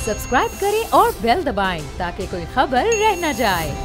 Subscribe करें और bell दबाएं ताकि कोई खबर रह न जाए।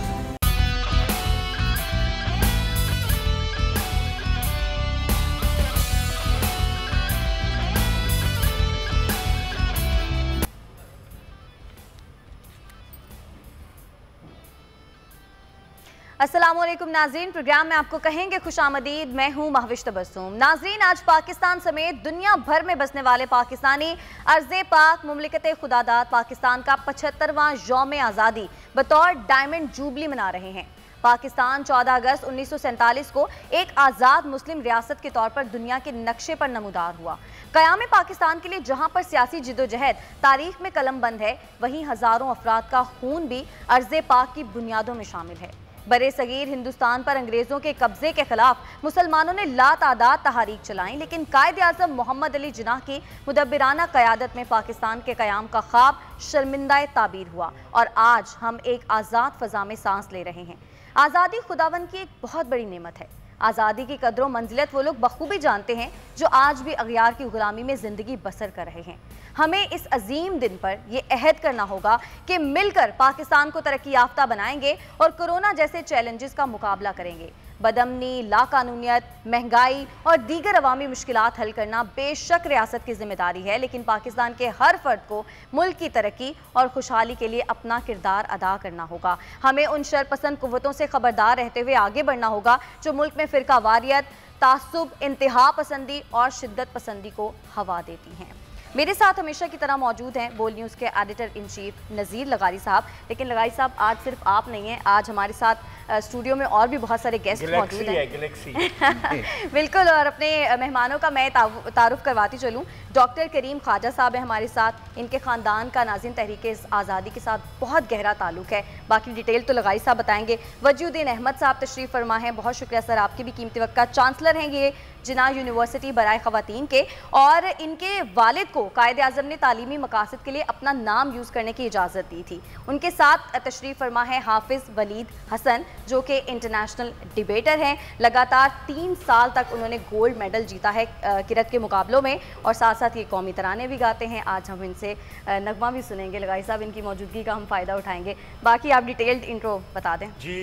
अस्सलामुअलैकुम नाज़रीन, प्रोग्राम में आपको कहेंगे खुशामदीद। मैं हूं महविश तबस्सुम। नाज़रीन, आज पाकिस्तान समेत दुनिया भर में बसने वाले पाकिस्तानी अर्ज़े पाक मुमलिकत खुदादाद पाकिस्तान का 75वां यौम आज़ादी बतौर डायमंड जुबली मना रहे हैं। पाकिस्तान 14 अगस्त 1947 को एक आज़ाद मुस्लिम रियासत के तौर पर दुनिया के नक्शे पर नमूदार हुआ। क़याम पाकिस्तान के लिए जहां पर सियासी जिदोजहद तारीख में कलमबंद है, वहीं हज़ारों अफराद का खून भी अर्ज़े पाक की बुनियादों में शामिल है। बरे सगीर हिंदुस्तान पर अंग्रेज़ों के कब्जे के खिलाफ मुसलमानों ने लातादाद तहारीक चलाई, लेकिन कायद आज़म मोहम्मद अली जिन्नाह की मुदब्बिराना क़यादत में पाकिस्तान के क़याम का ख्वाब शर्मिंदा ताबीर हुआ और आज हम एक आज़ाद फ़ज़ा में सांस ले रहे हैं। आज़ादी खुदावन की एक बहुत बड़ी नेमत है। आज़ादी की कदरों मंजिलत वो लोग बखूबी जानते हैं जो आज भी अगयार की गुलामी में ज़िंदगी बसर कर रहे हैं। हमें इस अजीम दिन पर यह अहद करना होगा कि मिलकर पाकिस्तान को तरक्की याफ्ता बनाएंगे और कोरोना जैसे चैलेंजेस का मुकाबला करेंगे। बदअमनी, लाकानूनियत, महंगाई और दीगर अवामी मुश्किलात हल करना बेशक रियासत की जिम्मेदारी है, लेकिन पाकिस्तान के हर फर्द को मुल्क की तरक्की और खुशहाली के लिए अपना किरदार अदा करना होगा। हमें उन शरपसंद कुव्वतों से खबरदार रहते हुए आगे बढ़ना होगा जो मुल्क में फ़िरकावारियत, तासुब, इंतहा पसंदी और शिद्दत पसंदी को हवा देती हैं। मेरे साथ हमेशा की तरह मौजूद हैं बोल न्यूज़ के एडिटर इन चीफ नज़ीर लगारी साहब। लेकिन लगारी साहब, आज सिर्फ आप नहीं हैं, आज हमारे साथ स्टूडियो में और भी बहुत सारे गेस्ट मौजूद हैं। बिल्कुल, और अपने मेहमानों का मैं तारुफ करवाती चलूँ। डॉक्टर करीम ख्वाजा साहब हैं हमारे साथ। इनके ख़ानदान का नाज़रीन तहरीक आज़ादी के साथ बहुत गहरा ताल्लुक़ है, बाकी डिटेल तो लगाई साहब बताएंगे। वजूद्दीन अहमद साहब तशरीफ़ फरमा हैं, बहुत शुक्रिया सर, आपकी भी कीमती वक्त का। चांसलर हैं ये जिन्ना यूनिवर्सिटी बराए ख़वातीन के, और इनके वालिद को कायद आज़म ने तालीमी मकासद के लिए अपना नाम यूज़ करने की इजाज़त दी थी। उनके साथ तशरीफ़ फरमा है हाफिज़ वलीद हसन, जो कि इंटरनेशनल डिबेटर हैं। लगातार 3 साल तक उन्होंने गोल्ड मेडल जीता है किरत के मुकाबलों में, और साथ साथ ये कौमी तराने भी गाते हैं। आज हम इनसे नगमा भी सुनेंगे। लगाई साहब, इनकी मौजूदगी का हम फ़ायदा उठाएंगे। बाकी आप डिटेल्ड इंट्रो बता दें। जी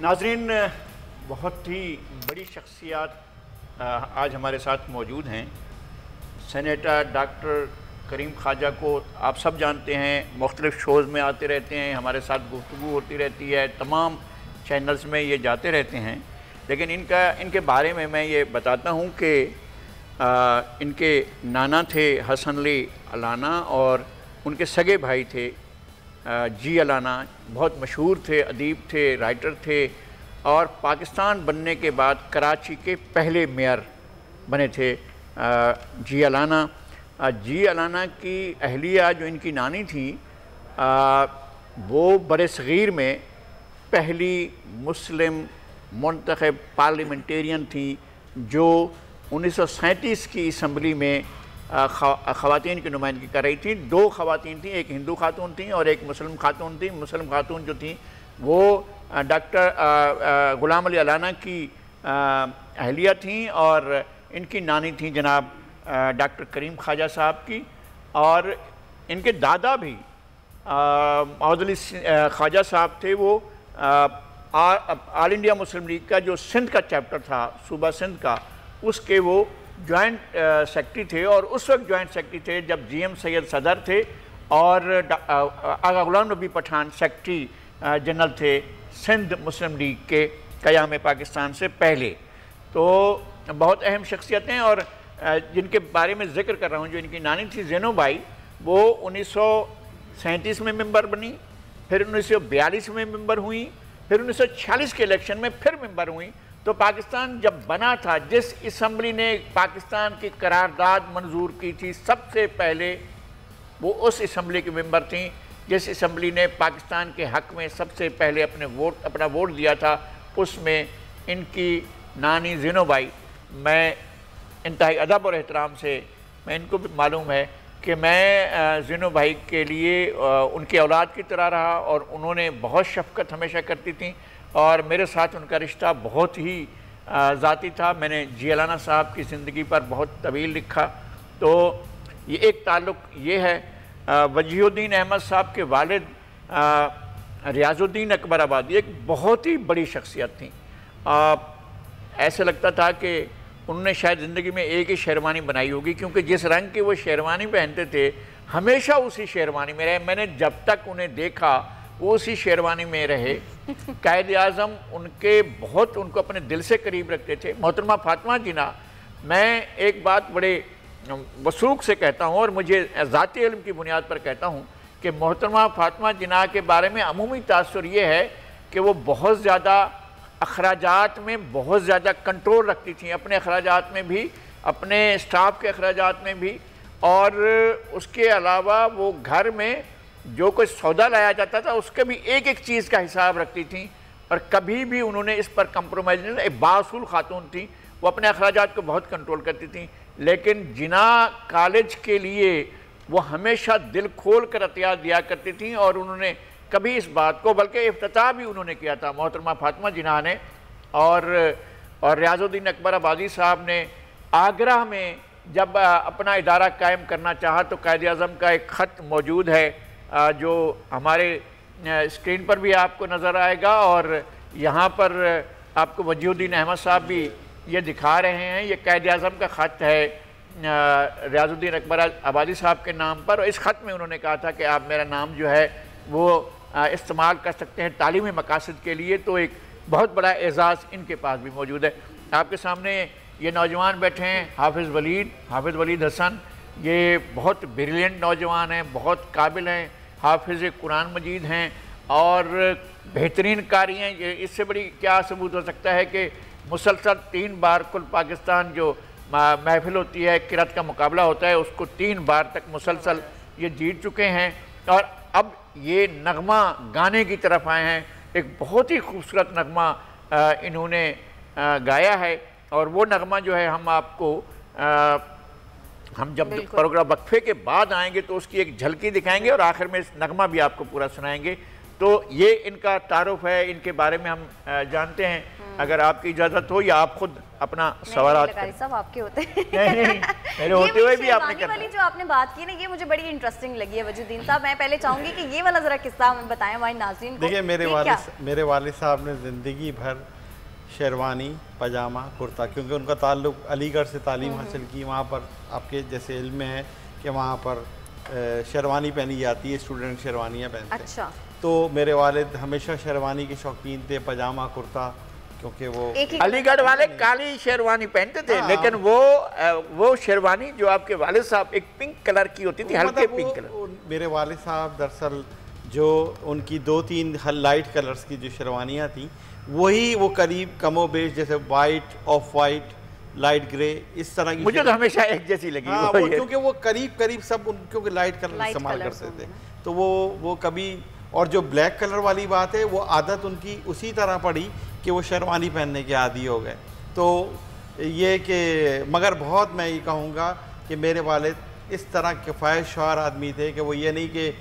नाज़रीन, बहुत ही बड़ी शख्सियत आज हमारे साथ मौजूद हैं। सेनेटर डॉक्टर करीम ख्वाजा को आप सब जानते हैं, मुख्तलिफ़ शोज़ में आते रहते हैं, हमारे साथ गुफ्तगू होती रहती है, तमाम चैनल्स में ये जाते रहते हैं। लेकिन इनके बारे में मैं ये बताता हूँ कि इनके नाना थे हसन अली अलाना, और उनके सगे भाई थे जी अलाना। बहुत मशहूर थे, अदीब थे, राइटर थे, और पाकिस्तान बनने के बाद कराची के पहले मेयर बने थे जी अलाना। जी अलाना की अहलिया जो इनकी नानी थी, वो बरे सग़ीर में पहली मुस्लिम मुंतखब पार्लियामेंटेरियन थी जो 1937 की असम्बली में ख़वातीन की नुमाइंदगी कर रही थी। 2 ख़वातीन थी, एक हिंदू खातून थी और एक मुस्लिम खातून थी। मुस्लिम खातून जो थी वो डॉक्टर ग़ुलाम अली अलाना की अहलिया थी, और इनकी नानी थी जनाब डॉक्टर करीम ख्वाजा साहब की। और इनके दादा भी मौद अली ख्वाजा साहब थे। वो ऑल इंडिया मुस्लिम लीग का जो सिंध का चैप्टर था, सूबा सिंध का, उसके वो जॉइंट सेक्रेटरी थे, और उस वक्त जॉइंट सेक्रेटरी थे जब GM सैयद सदर थे और आगा गुलाम नबी पठान सेक्रेटरी जनरल थे सिंध मुस्लिम लीग के क़याम पाकिस्तान से पहले। तो बहुत अहम शख्सियतें, और जिनके बारे में ज़िक्र कर रहा हूँ, जो इनकी नानी थी ज़ैनोबाई, वो 1937 में मेंबर बनी, फिर 1942 में मेंबर हुई, फिर 1946 के इलेक्शन में फिर मेंबर हुई। तो पाकिस्तान जब बना था, जिस असम्बली ने पाकिस्तान की करारदाद मंजूर की थी, सबसे पहले वो उस असम्बली के मेंबर थी जिस असम्बली ने पाकिस्तान के हक़ में सबसे पहले अपना वोट दिया था। उसमें इनकी नानी ज़ैनोबाई, मैं इंतहाई अदब और एहतराम से, मैं इनको भी मालूम है कि मैं ज़ैनोबाई के लिए उनकी औलाद की तरह रहा, और उन्होंने बहुत शफ़क़त हमेशा करती थी, और मेरे साथ उनका रिश्ता बहुत ही ज़ाती था। मैंने जी अलाना साहब की ज़िंदगी पर बहुत तवील लिखा। तो ये एक ताल्लुक़ ये है। वजीहुद्दीन अहमद साहब के वालिद रियाजुद्दीन अकबर आबादी एक बहुत ही बड़ी शख्सियत थी। ऐसे लगता था कि उन्होंने शायद ज़िंदगी में एक ही शेरवानी बनाई होगी, क्योंकि जिस रंग की वो शेरवानी पहनते थे हमेशा उसी शेरवानी में रहे। मैंने जब तक उन्हें देखा वो उसी शेरवानी में रहे। कायद आज़म उनको अपने दिल से करीब रखते थे। मोहतरमा फातिमा जिन्ना, मैं एक बात बड़े वसूख से कहता हूँ और मुझे ज़ाती इल्म की बुनियाद पर कहता हूँ कि मोहतरमा फातिमा जिन्ना के बारे में अमूमी तासुर ये है कि वो बहुत ज़्यादा अखराजात में बहुत ज़्यादा कंट्रोल रखती थी, अपने अखराजात में भी, अपने स्टाफ के अखराजात में भी, और उसके अलावा वो घर में जो कोई सौदा लाया जाता था उसके भी एक एक चीज़ का हिसाब रखती थी और कभी भी उन्होंने इस पर कंप्रोमाइज़ नहीं। एक बासूल खातून थी, वो अपने अखराजात को बहुत कंट्रोल करती थी, लेकिन जिना कॉलेज के लिए वो हमेशा दिल खोल कर अतियात दिया करती थी और उन्होंने कभी इस बात को, बल्कि इफ्तिताह भी उन्होंने किया था मोहतरमा फातिमा जिन्ना ने। और रियाजुद्दीन अकबर आबादी साहब ने आगरा में जब अपना इदारा कायम करना चाहा तो कायद आज़म का एक ख़त मौजूद है जो हमारे स्क्रीन पर भी आपको नज़र आएगा और यहाँ पर आपको वजीहुद्दीन अहमद साहब भी ये दिखा रहे हैं। ये कायद आज़म का ख़त है रियाजुद्दीन अकबर आबादी साहब के नाम पर। इस ख़त में उन्होंने कहा था कि आप मेरा नाम जो है वो इस्तेमाल कर सकते हैं तालीमी मकासद के लिए। तो एक बहुत बड़ा एज़ाज़ इनके पास भी मौजूद है। आपके सामने ये नौजवान बैठे हैं, हाफिज़ वलीद हसन। ये बहुत ब्रिलियंट नौजवान हैं, बहुत काबिल हैं, हाफिज़ कुरान मजीद हैं और बेहतरीन कारी हैं। ये इससे बड़ी क्या सबूत हो सकता है कि मुसलसल 3 बार कुल पाकिस्तान जो महफिल होती है, किरत का मुकाबला होता है, उसको 3 बार तक मुसलसल ये जीत चुके हैं और अब ये नगमा गाने की तरफ आए हैं। एक बहुत ही खूबसूरत नगमा इन्होंने गाया है और वो नगमा जो है हम जब प्रोग्राम वक्फे के बाद आएंगे तो उसकी एक झलकी दिखाएंगे और आखिर में इस नगमा भी आपको पूरा सुनाएंगे। तो ये इनका तारुफ है, इनके बारे में हम जानते हैं। अगर आपकी इजाज़त हो या आप खुद अपना सवाल सब आपके होते हैं। नहीं, मेरे होते हुए भी आपने करना। वाली जो आपने बात की ना, ये मुझे बड़ी इंटरेस्टिंग लगी है वजूद्दीन साहब। मैं पहले चाहूंगी कि ये वाला जरा किस्सा हमें बताएं हमारे नाज़रीन को। देखिए, मेरे वालिद साहब ने ज़िंदगी भर शेरवानी, पजामा, कुर्ता, क्योंकि उनका ताल्लुक़ अलीगढ़ से तालीम हासिल की। वहाँ पर आपके जैसे इल्म में है कि वहाँ पर शेरवानी पहनी जाती है, स्टूडेंट शेरवानियाँ पहनते हैं। अच्छा। तो मेरे वालिद हमेशा शेरवानी के शौकीन थे, पजामा, कुर्ता, क्योंकि वो अलीगढ़ वाले काली शेरवानी पहनते थे। लेकिन वो शेरवानी जो आपके वालिद साहब, एक पिंक कलर की होती थी, हल्के पिंक कलर। मेरे वालिद साहब दरअसल जो उनकी 2-3 लाइट कलर्स की जो शेरवानियाँ थी वही वो करीब कमो बेश जैसे white, of white, light grey, इस तरह की मुझे तो हमेशा एक जैसी लगी। हाँ, वो क्योंकि वो करीब सब क्योंकि लाइट कलर इस्तेमाल करते थे तो वो कभी, और जो ब्लैक कलर वाली बात है वो आदत उनकी उसी तरह पड़ी कि वो शेरवानी पहनने के आदी हो गए। तो ये कि मगर बहुत मैं ये कहूँगा कि मेरे वालिद इस तरह के ख्वाहिशवार आदमी थे कि वो ये नहीं कि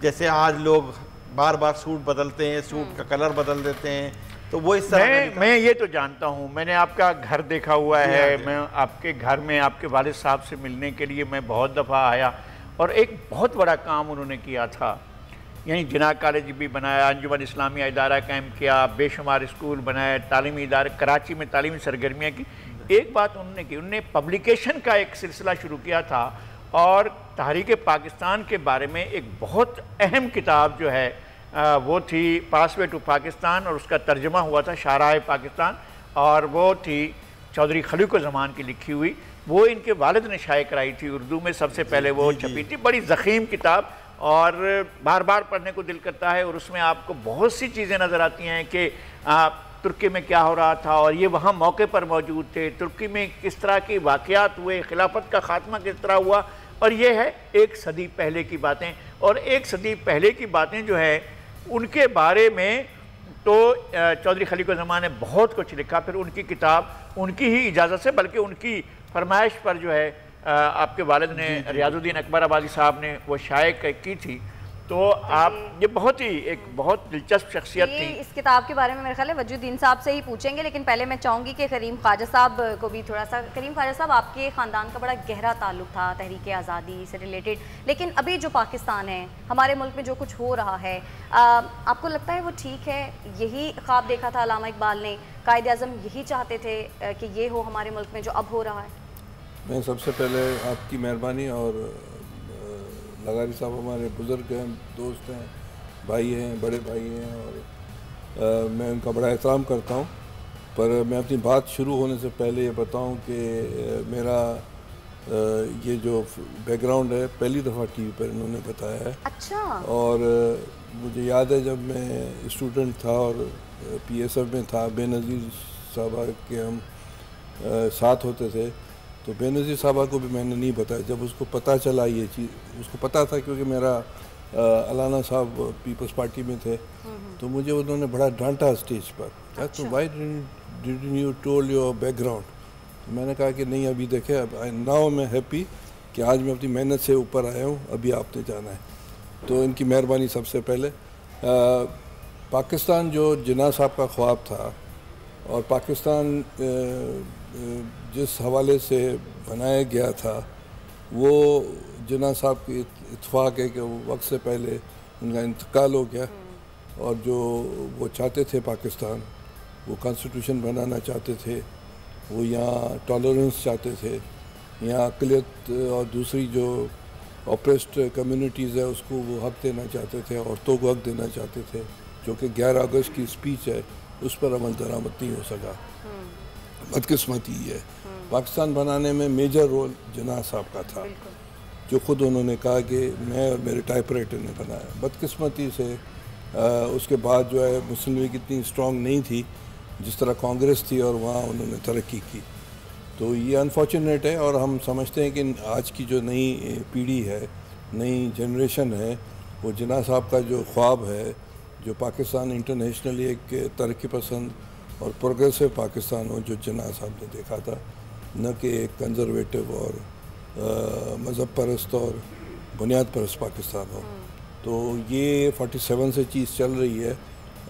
जैसे आज लोग बार बार सूट बदलते हैं, सूट का कलर बदल देते हैं, तो वो इस तरह मैं ये तो जानता हूँ। मैंने आपका घर देखा हुआ है, मैं आपके घर में आपके वालिद साहब से मिलने के लिए मैं बहुत दफ़ा आया और एक बहुत बड़ा काम उन्होंने किया था। यानी जिना कॉलेज भी बनाया, अंजुमन इस्लामिया इदारा कायम किया, बेशुमार स्कूल बनाए, तालीमी इदारे, कराची में तालीमी सरगर्मियाँ की। एक बात उन्होंने की, उन्होंने पब्लिकेशन का एक सिलसिला शुरू किया था और तहरीक पाकिस्तान के बारे में एक बहुत अहम किताब जो है वो थी पासवे टू पाकिस्तान और उसका तर्जुमा हुआ था शाहराह पाकिस्तान और वो थी चौधरी खलीक़ुज़्ज़मान की लिखी हुई। वो इनके वालिद ने शाये कराई थी, उर्दू में सबसे पहले वो छपी थी। बड़ी ज़ख़ीम किताब और बार बार पढ़ने को दिल करता है और उसमें आपको बहुत सी चीज़ें नज़र आती हैं कि तुर्की में क्या हो रहा था और ये वहाँ मौके पर मौजूद थे, तुर्की में किस तरह के वाक़यात हुए, खिलाफत का ख़ात्मा किस तरह हुआ। और ये है 1 सदी पहले की बातें। और 1 सदी पहले की बातें जो है उनके बारे में तो चौधरी खलीक़ुज़्ज़मान ने बहुत कुछ लिखा। फिर उनकी किताब उनकी ही इजाज़त से, बल्कि उनकी फरमाइश पर जो है आपके वालिद ने रियाजुद्दीन अकबर आबादी साहब ने वो शाये की थी। तो आप ये बहुत ही एक बहुत दिलचस्प शख्सियत थी। इस किताब के बारे में मेरे ख्याल है वजूद्दीन साहब से ही पूछेंगे, लेकिन पहले मैं चाहूँगी कि करीम ख्वाजा साहब को भी थोड़ा सा। करीम ख्वाजा साहब, आपके ख़ानदान का बड़ा गहरा ताल्लुक था तहरीक आज़ादी से रिलेटेड, लेकिन अभी जो पाकिस्तान है, हमारे मुल्क में जो कुछ हो रहा है, आपको लगता है वो ठीक है? यही ख्वाब देखा था अल्लामा इकबाल ने, कायद आज़म यही चाहते थे कि ये हो हमारे मुल्क में जो अब हो रहा है? मैं सबसे पहले आपकी मेहरबानी, और लगारी साहब हमारे बुज़ुर्ग हैं, दोस्त हैं, भाई हैं, बड़े भाई हैं, और मैं उनका बड़ा एहतराम करता हूँ। पर मैं अपनी बात शुरू होने से पहले ये बताऊँ कि मेरा ये जो बैकग्राउंड है पहली दफ़ा टीवी पर इन्होंने बताया है। अच्छा। और मुझे याद है जब मैं स्टूडेंट था और PSF में था, बेनज़ीर साहबा के हम साथ होते थे, तो बेनज़ीर साहबा को भी मैंने नहीं बताया। जब उसको पता चला ये चीज़, उसको पता था क्योंकि मेरा अलाना साहब पीपल्स पार्टी में थे, तो मुझे उन्होंने बड़ा डांटा स्टेज पर। अच्छा। तो Y didn't you told your background? तो मैंने कहा कि नहीं, अभी देखे, अब नाउ मैं हैप्पी कि आज मैं अपनी मेहनत से ऊपर आया हूँ, अभी आपने जाना है। तो इनकी मेहरबानी सबसे पहले। पाकिस्तान जो जिन्ना साहब का ख्वाब था, और पाकिस्तान जिस हवाले से बनाया गया था, वो जिन्ना साहब की इत्तेफाक है कि वक्त से पहले उनका इंतकाल हो गया। और जो वो चाहते थे पाकिस्तान, वो कॉन्स्टिट्यूशन बनाना चाहते थे, वो यहाँ टॉलरेंस चाहते थे, यहाँ अक़लियत और दूसरी जो ऑप्रेस्ड कम्युनिटीज़ है उसको वो हक़ देना चाहते थे, औरतों को हक़ देना चाहते थे, जो कि 11 अगस्त की स्पीच है उस पर अमल दरामद नहीं हो सका। बदकिस्मती है। पाकिस्तान बनाने में मेजर रोल जिन्ना साहब का था, जो ख़ुद उन्होंने कहा कि मैं और मेरे टाइपराइटर ने बनाया। बदकिस्मती से उसके बाद जो है मुस्लिम लीग इतनी स्ट्रॉन्ग नहीं थी जिस तरह कांग्रेस थी, और वहाँ उन्होंने तरक्की की। तो ये अनफॉर्चुनेट है, और हम समझते हैं कि आज की जो नई पीढ़ी है, नई जनरेशन है, वो जिन्ना साहब का जो ख्वाब है, जो पाकिस्तान इंटरनेशनली एक तरक्की पसंद और प्रोग्रेसिव पाकिस्तान हो, जो जिन्ना साहब ने देखा था, न कि एक कंजर्वेटिव और मज़हब परस्त और बुनियाद परस्त पाकिस्तान हो। तो ये 47 से चीज़ चल रही है,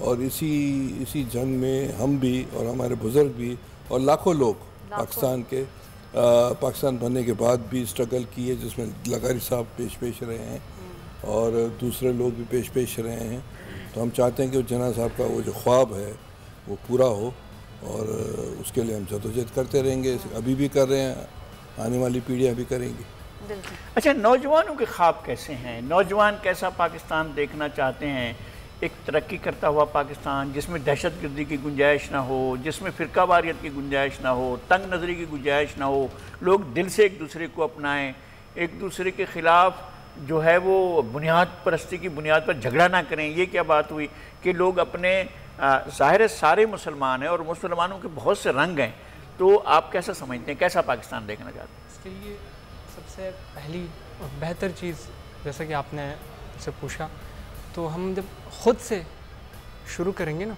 और इसी जंग में हम भी और हमारे बुज़ुर्ग भी और लाखों लोग पाकिस्तान के पाकिस्तान बनने के बाद भी स्ट्रगल किए, जिसमें लगारी साहब पेश रहे हैं और दूसरे लोग भी पेश रहे हैं। तो हम चाहते हैं कि जिन्ना साहब का वो जो ख्वाब है वो पूरा हो, और उसके लिए हम जदोजहद करते रहेंगे, अभी भी कर रहे हैं, आने वाली पीढ़ियाँ भी करेंगी। अच्छा, नौजवानों के ख्वाब कैसे हैं? नौजवान कैसा पाकिस्तान देखना चाहते हैं? एक तरक्की करता हुआ पाकिस्तान जिसमें दहशतगर्दी की गुंजाइश ना हो, जिसमें फ़िरकावारियत की गुंजाइश ना हो, तंग नज़री की गुंजाइश ना हो, लोग दिल से एक दूसरे को अपनाएं, एक दूसरे के ख़िलाफ़ जो है वो बुनियाद परस्ती की बुनियाद पर झगड़ा ना करें। ये क्या बात हुई कि लोग अपने ज़ाहिर सारे मुसलमान हैं और मुसलमानों के बहुत से रंग हैं, तो आप कैसा समझते हैं, कैसा पाकिस्तान देखना चाहते हैं? इसके लिए सबसे पहली और बेहतर चीज़, जैसा कि आपने मुझसे पूछा, तो हम जब ख़ुद से शुरू करेंगे ना,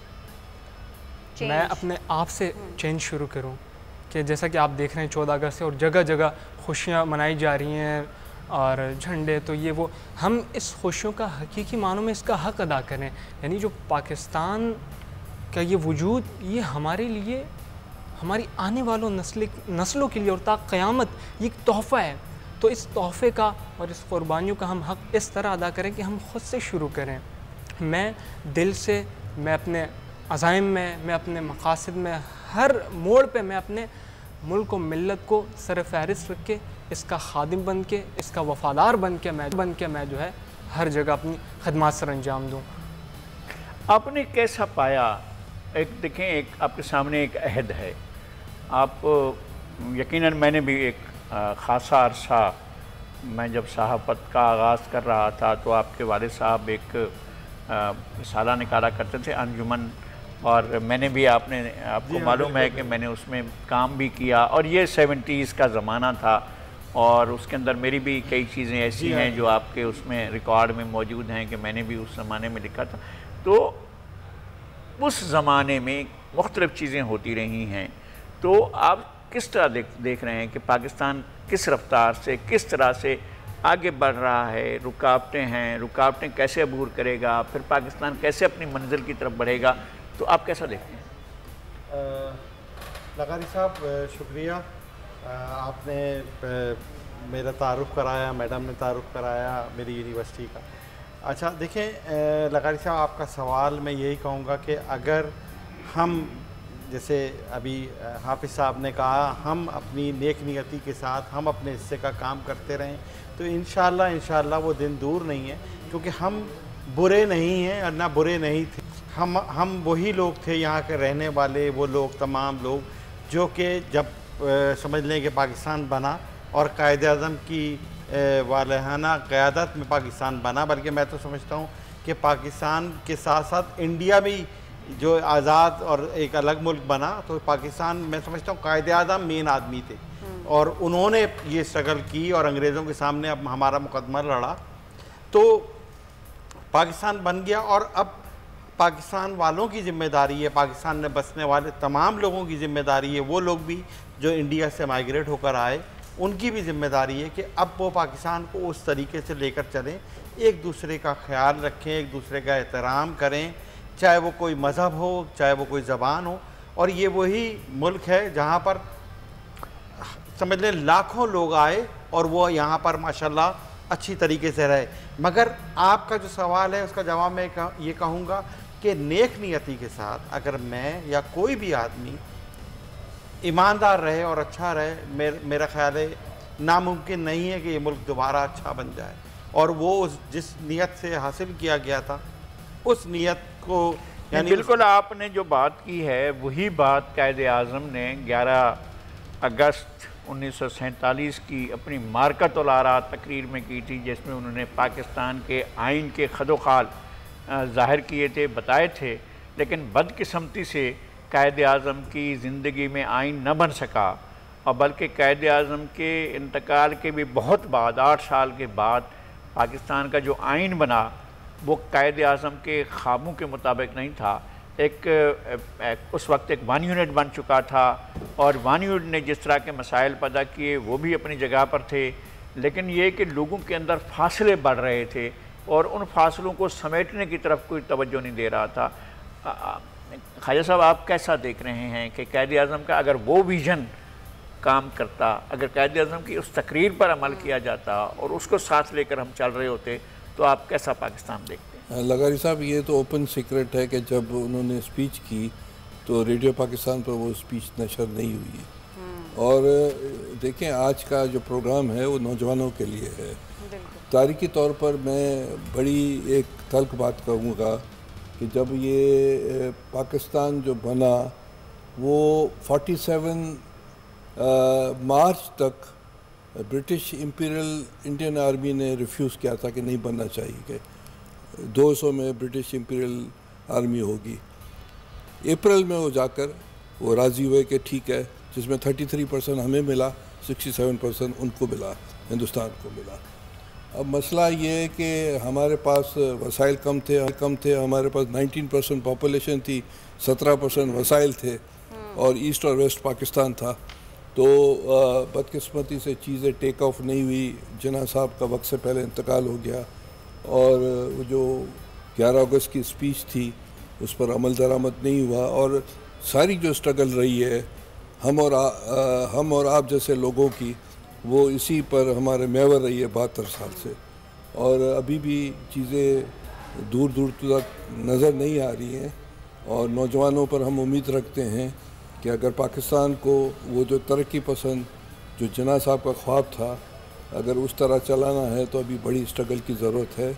मैं अपने आप से चेंज शुरू करूं, कि जैसा कि आप देख रहे हैं 14 अगस्त से और जगह जगह खुशियां मनाई जा रही हैं और झंडे, तो ये वो हम इस खुशियों का हकीकी मानों में इसका हक़ अदा करें। यानी जो पाकिस्तान का ये वजूद, ये हमारे लिए, हमारी आने वालों नस्लों के लिए और ता क़यामत ये एक तोहफ़ा है। तो इस तोहफ़े का और इस क़ुरबानियों का हम हक़ इस तरह अदा करें कि हम ख़ुद से शुरू करें। मैं दिल से, मैं अपने अज़ाइम में, मैं अपने मक़ासिद में, हर मोड़ पे मैं अपने मुल्क व मिल्लत को सर फ़हरिस्त रख के, इसका खादिम बन के, इसका वफ़ादार बन के मैं जो है हर जगह अपनी खदमात सर अंजाम दूँ। आपने कैसा पाया? एक देखें, एक आपके सामने एक अहद है, आप यकीनन मैंने भी एक ख़ासा अरसा, मैं जब सहाफ़त का आगाज़ कर रहा था तो आपके वालिद साहब एक रिसाला निकाला करते थे, अंजुमन, और मैंने भी, आपको मालूम है कि मैंने उसमें काम भी किया, और ये 70s का ज़माना था, और उसके अंदर मेरी भी कई चीज़ें ऐसी हैं जो आपके उसमें रिकॉर्ड में मौजूद हैं कि मैंने भी उस ज़माने में लिखा था। तो उस ज़माने में मुख्तलिफ़ चीज़ें होती रही हैं, तो आप किस तरह देख रहे हैं कि पाकिस्तान किस रफ्तार से, किस तरह से आगे बढ़ रहा है, रुकावटें हैं, रुकावटें कैसे अबूर करेगा, फिर पाकिस्तान कैसे अपनी मंजिल की तरफ बढ़ेगा, तो आप कैसा देखते हैं? लगारी साहब शुक्रिया, आपने मेरा तारुफ़ कराया, मैडम ने तारुफ़ कराया मेरी यूनिवर्सिटी का। अच्छा देखें लगारी साहब, आपका सवाल मैं यही कहूँगा कि अगर हम जैसे अभी हाफिज़ साहब ने कहा, हम अपनी नेक नियति के साथ हम अपने हिस्से का काम करते रहें तो इंशाअल्लाह वो दिन दूर नहीं है, क्योंकि हम बुरे नहीं हैं और ना बुरे नहीं थे। हम वही लोग थे यहाँ के रहने वाले, वो लोग तमाम लोग जो कि जब समझ लें कि पाकिस्तान बना और कायद-ए-आज़म की वालहाना क़यादत में पाकिस्तान बना, बल्कि मैं तो समझता हूँ कि पाकिस्तान के साथ साथ इंडिया भी जो आज़ाद और एक अलग मुल्क बना, तो पाकिस्तान मैं समझता हूँ कायद-ए-आज़म मेन आदमी थे और उन्होंने ये स्ट्रगल की और अंग्रेज़ों के सामने अब हमारा मुकदमा लड़ा तो पाकिस्तान बन गया। और अब पाकिस्तान वालों की ज़िम्मेदारी है, पाकिस्तान में बसने वाले तमाम लोगों की ज़िम्मेदारी है, वो लोग भी जो इंडिया से माइग्रेट होकर आए उनकी भी ज़िम्मेदारी है कि अब वो पाकिस्तान को उस तरीके से लेकर चलें, एक दूसरे का ख्याल रखें, एक दूसरे का एहतराम करें, चाहे वो कोई मज़हब हो, चाहे वो कोई ज़बान हो। और ये वही मुल्क है जहाँ पर समझ लें लाखों लोग आए और वो यहाँ पर माशाल्लाह अच्छी तरीके से रहे। मगर आपका जो सवाल है उसका जवाब मैं ये कहूँगा कि नेक नियति के साथ अगर मैं या कोई भी आदमी ईमानदार रहे और अच्छा रहे, मेरा ख्याल है नामुमकिन नहीं है कि ये मुल्क दोबारा अच्छा बन जाए। और वो उस जिस नीयत से हासिल किया गया था उस नीयत को यानी बिल्कुल आपने जो बात की है वही बात कायद-ए-आज़म ने 11 अगस्त 1947 की अपनी मार्कतुल आरा तकरीर में की थी, जिसमें उन्होंने पाकिस्तान के आइन के खदोखाल ज़ाहिर किए थे, बताए थे। लेकिन बदकिस्मती से कायद-ए-आज़म की ज़िंदगी में आइन न बन सका और बल्कि कायद-ए-आज़म के इंतकाल के भी बहुत बाद 8 साल के बाद पाकिस्तान का जो आइन बना वो कायद-ए-आज़म के ख्वाबों के मुताबिक नहीं था। उस वक्त एक वन यूनिट बन चुका था और वन यूनिट ने जिस तरह के मसाइल पैदा किए वो भी अपनी जगह पर थे, लेकिन ये कि लोगों के अंदर फासले बढ़ रहे थे और उन फासलों को समेटने की तरफ कोई तवज्जो नहीं दे रहा था। ख्वाजा साहब, आप कैसा देख रहे हैं कि कायद-ए-आज़म का अगर वो विज़न काम करता, अगर कायद-ए-आज़म की उस तकरीर पर अमल किया जाता और उसको साथ लेकर हम चल रहे होते तो आप कैसा पाकिस्तान देखते? लगारी साहब, ये तो ओपन सीक्रेट है कि जब उन्होंने स्पीच की तो रेडियो पाकिस्तान पर वो स्पीच नशर नहीं हुई। और देखें, आज का जो प्रोग्राम है वो नौजवानों के लिए है। तारीखी तौर पर मैं बड़ी एक तल्ख बात कहूँगा कि जब ये पाकिस्तान जो बना वो 47 मार्च तक ब्रिटिश इंपीरियल इंडियन आर्मी ने रिफ्यूज़ किया था कि नहीं बनना चाहिए कि 200 में ब्रिटिश इंपीरियल आर्मी होगी। अप्रैल में वो जाकर वो राज़ी हुए कि ठीक है, जिसमें 33% हमें मिला, 67% उनको मिला, हिंदुस्तान को मिला। अब मसला ये है कि हमारे पास वसाइल कम थे। हमारे पास 19% पॉपुलेशन थी, 17% वसाइल थे और ईस्ट और वेस्ट पाकिस्तान था। तो बदकिस्मती से चीज़ें टेक ऑफ नहीं हुई। जिन्ना साहब का वक्त से पहले इंतकाल हो गया और वो जो 11 अगस्त की स्पीच थी उस पर अमल दरामद नहीं हुआ। और सारी जो स्ट्रगल रही है हम और आप जैसे लोगों की, वो इसी पर हमारे मेवर रही है 72 साल से। और अभी भी चीज़ें दूर दूर तक नज़र नहीं आ रही हैं और नौजवानों पर हम उम्मीद रखते हैं कि अगर पाकिस्तान को वो जो तरक्की पसंद जो जिन्ना साहब का ख्वाब था, अगर उस तरह चलाना है तो अभी बड़ी स्ट्रगल की ज़रूरत है।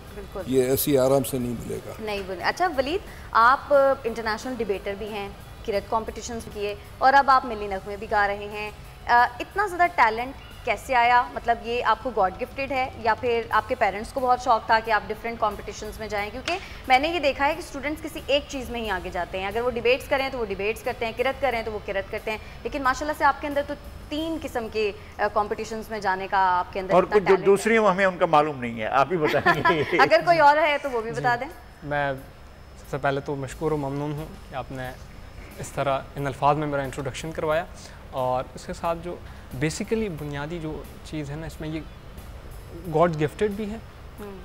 ये ऐसी आराम से नहीं मिलेगा। नहीं। अच्छा वलीद, आप इंटरनेशनल डिबेटर भी हैं, किरत कॉम्पिटिशन्स किए और अब आप मिली नगमे भी गा रहे हैं। इतना ज़्यादा टैलेंट कैसे आया? मतलब ये आपको गॉड गिफ्टेड है या फिर आपके पेरेंट्स को बहुत शौक था कि आप डिफरेंट कॉम्पिटिशन्स में जाएं? क्योंकि मैंने ये देखा है कि स्टूडेंट्स किसी एक चीज़ में ही आगे जाते हैं। अगर वो डिबेट्स करें तो वो डिबेट्स करते हैं, किरत करें तो वो किरत करते हैं, लेकिन माशाल्लाह से आपके अंदर तो 3 किस्म के कॉम्पिटिशन्स में जाने का आपके अंदर और कुछ दूसरी हमें उनका मालूम नहीं है, आप ही बताएंगे। अगर कोई और है तो वो भी बता दें। मैं सबसे पहले तो मशकूर और ममनून हूँ कि आपने इस तरह इन अल्फाज में मेरा इंट्रोडक्शन करवाया। और इसके साथ जो बेसिकली बुनियादी जो चीज़ है ना, इसमें ये गॉड गिफ्टेड भी है।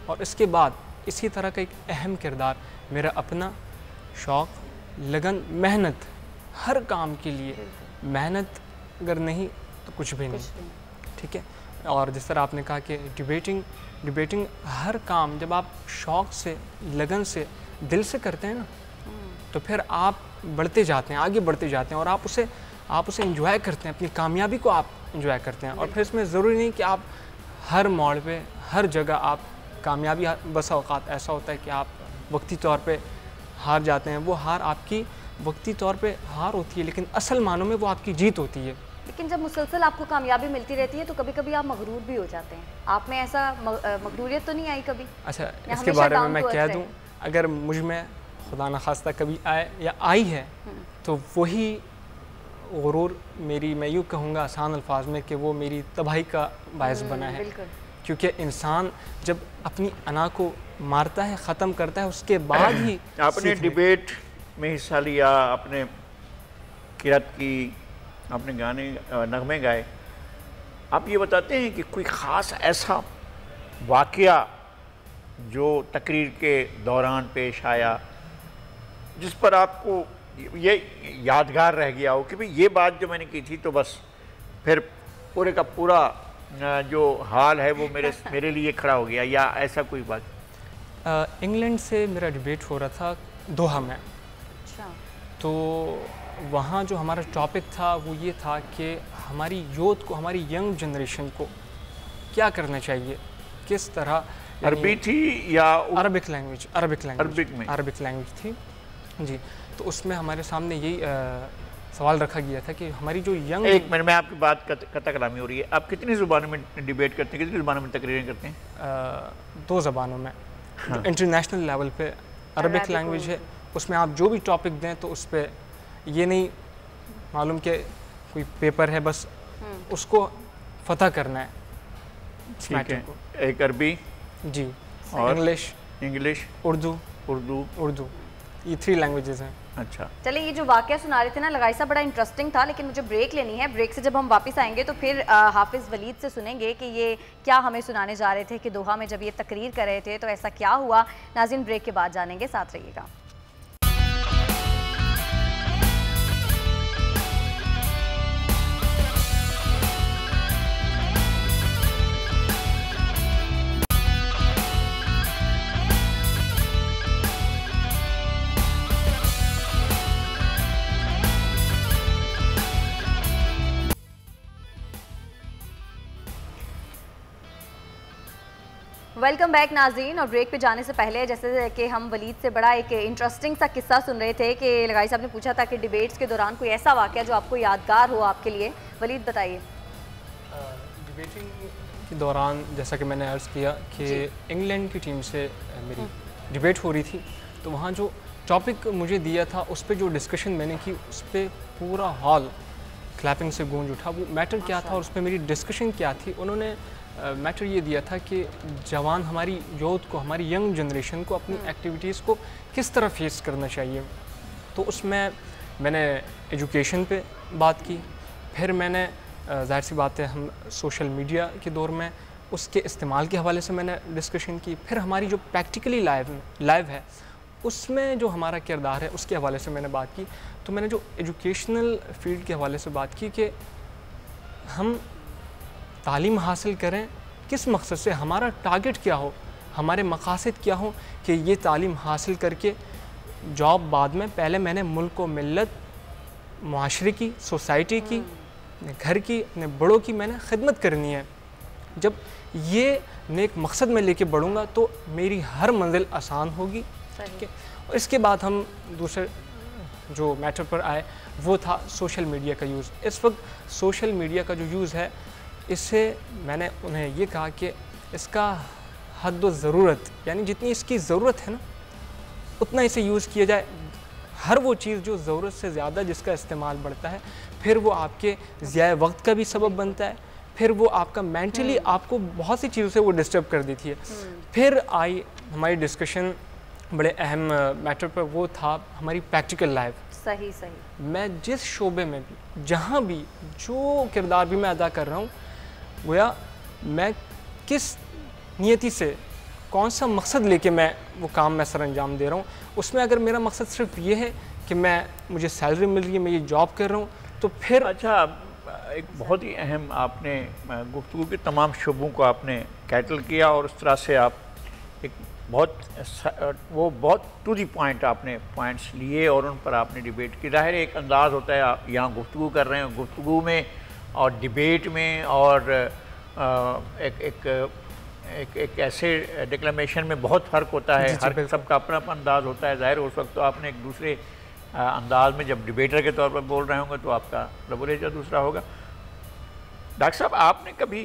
और इसके बाद इसी तरह का एक अहम किरदार मेरा अपना शौक़, लगन, मेहनत, हर काम के लिए मेहनत अगर नहीं तो कुछ भी नहीं, ठीक है। और जिस तरह आपने कहा कि डिबेटिंग हर काम जब आप शौक़ से, लगन से, दिल से करते हैं ना, तो फिर आप बढ़ते जाते हैं, आगे बढ़ते जाते हैं और आप उसे एंजॉय करते हैं, अपनी कामयाबी को आप एंजॉय करते हैं। और फिर इसमें ज़रूरी नहीं कि आप हर मोड़ पे, हर जगह आप कामयाबी, बस औक़ात ऐसा होता है कि आप वक्ती तौर पे हार जाते हैं। वो हार आपकी वक्ती तौर पे हार होती है, लेकिन असल मानों में वो आपकी जीत होती है। लेकिन जब मुसलसल आपको कामयाबी मिलती रहती है तो कभी कभी आप मगरूर भी हो जाते हैं। आप में ऐसा मगरूरियत तो नहीं आई कभी? अच्छा, इसके बारे में मैं कह दूं, अगर मुझ में खुदा न खास्ता कभी आए या आई है तो वही गुरूर मैं यूँ कहूँगा आसान अल्फाज में कि वो मेरी तबाही का बायस बना है। क्योंकि इंसान जब अपनी अना को मारता है, ख़त्म करता है, उसके बाद ही आपने डिबेट में हिस्सा लिया, आपने किरात की, आपने गाने नगमे गाए। आप ये बताते हैं कि कोई ख़ास ऐसा वाक़या जो तकरीर के दौरान पेश आया जिस पर आपको ये यादगार रह गया हो कि भाई ये बात जो मैंने की थी तो बस फिर पूरे का पूरा जो हाल है वो मेरे लिए खड़ा हो गया, या ऐसा कोई बात? इंग्लैंड से मेरा डिबेट हो रहा था दोहा में। अच्छा। तो वहाँ जो हमारा टॉपिक था वो ये था कि हमारी यूथ को, हमारी यंग जनरेशन को क्या करना चाहिए, किस तरह। अरबी थी या अरबिक लैंग्वेज? अरबिक लैंग्वेज थी जी। तो उसमें हमारे सामने यही सवाल रखा गया था कि हमारी जो यंग, एक मिनट में आपकी बात कता कलामी हो रही है, आप कितनी ज़ुबानों में डिबेट करते हैं, कितनी ज़ुबानों में तकरीरें करते हैं? 2 ज़बानों में। हाँ। इंटरनेशनल लेवल पे अरबिक लैंग्वेज है, उसमें आप जो भी टॉपिक दें तो उस पर ये नहीं मालूम कि कोई पेपर है बस उसको फतह करना है। ठीक है। एक अरबी जी, और इंग्लिश, उर्दू, ये 3 लैंग्वेजेस हैं। अच्छा, चलिए, ये जो वाकया सुना रहे थे ना लगाई साहब, बड़ा इंटरेस्टिंग था, लेकिन मुझे ब्रेक लेनी है। ब्रेक से जब हम वापस आएंगे तो फिर हाफिज़ वलीद से सुनेंगे कि ये क्या हमें सुनाने जा रहे थे कि दोहा में जब ये तकरीर कर रहे थे तो ऐसा क्या हुआ। नाज़रीन, ब्रेक के बाद जानेंगे, साथ रहिएगा। वेलकम बैक नाज़रीन। और ब्रेक पे जाने से पहले जैसे कि हम वलीद से बड़ा एक इंटरेस्टिंग सा किस्सा सुन रहे थे कि लगाई साहब ने पूछा था कि डिबेट्स के दौरान कोई ऐसा वाक़या जो आपको यादगार हो आपके लिए। वलीद बताइए। डिबेटिंग के दौरान जैसा कि मैंने अर्ज़ किया कि इंग्लैंड की टीम से मेरी डिबेट हो रही थी, तो वहाँ जो टॉपिक मुझे दिया था उस पर जो डिस्कशन मैंने की उस पर पूरा हॉल क्लैपिंग से गूंज उठा। वो मैटर क्या था और उस पर मेरी डिस्कशन क्या थी? उन्होंने मैटर ये दिया था कि जवान, हमारी यूथ को, हमारी यंग जनरेशन को अपनी एक्टिविटीज़ को किस तरह फेस करना चाहिए। तो उसमें मैंने एजुकेशन पे बात की, फिर मैंने ज़ाहिर सी बात है हम सोशल मीडिया के दौर में उसके इस्तेमाल के हवाले से मैंने डिस्कशन की, फिर हमारी जो प्रैक्टिकली लाइव है उसमें जो हमारा किरदार है उसके हवाले से मैंने बात की। तो मैंने जो एजुकेशनल फील्ड के हवाले से बात की कि हम तालीम हासिल करें किस मकसद से, हमारा टारगेट क्या हो, हमारे मकासद क्या हो कि ये तालीम हासिल करके जॉब बाद में, पहले मैंने मुल्क व मिल्लत, माशरे की, सोसाइटी की, अपने घर की, अपने बड़ों की मैंने खिदमत करनी है। जब ये नेक मकसद में लेके बढ़ूँगा तो मेरी हर मंजिल आसान होगी। ठीक है। और इसके बाद हम दूसरे जो मैटर पर आए वो था सोशल मीडिया का यूज़। इस वक्त सोशल मीडिया का जो यूज़ है, इससे मैंने उन्हें ये कहा कि इसका हद व ज़रूरत, यानी जितनी इसकी ज़रूरत है ना उतना इसे यूज़ किया जाए। हर वो चीज़ जो ज़रूरत से ज़्यादा जिसका इस्तेमाल बढ़ता है, फिर वो आपके ज़ियाए वक्त का भी सबब बनता है, फिर वो आपका मेंटली आपको बहुत सी चीज़ों से वो डिस्टर्ब कर देती है। फिर आई हमारी डिस्कशन बड़े अहम मैटर पर, वो था हमारी प्रैक्टिकल लाइफ। सही। मैं जिस शोबे में भी, जहाँ भी, जो किरदार भी मैं अदा कर रहा हूँ, गोया मैं किस नियति से कौन सा मकसद लेके मैं वो काम मैं सर अंजाम दे रहा हूँ। उसमें अगर मेरा मकसद सिर्फ ये है कि मुझे सैलरी मिल रही है, मैं ये जॉब कर रहा हूँ, तो फिर अच्छा, एक बहुत ही अहम आपने गुफ्तगू के तमाम शुबों को आपने कैटल किया और उस तरह से आप एक बहुत टू दी पॉइंट आपने पॉइंट्स लिए और उन पर आपने डिबेट की। ज़ाहिर एक अंदाज़ होता है, आप यहाँ गुफ्तगू कर रहे हैं, गुफ्तगू में और डिबेट में और एक ऐसे डिक्लेमेशन में बहुत फ़र्क होता है। हर सबका अपना अंदाज़ होता है। ज़ाहिर उस वक्त तो आपने एक दूसरे अंदाज में जब डिबेटर के तौर पर बोल रहे होंगे तो आपका रवैया दूसरा होगा। डॉक्टर साहब, आपने कभी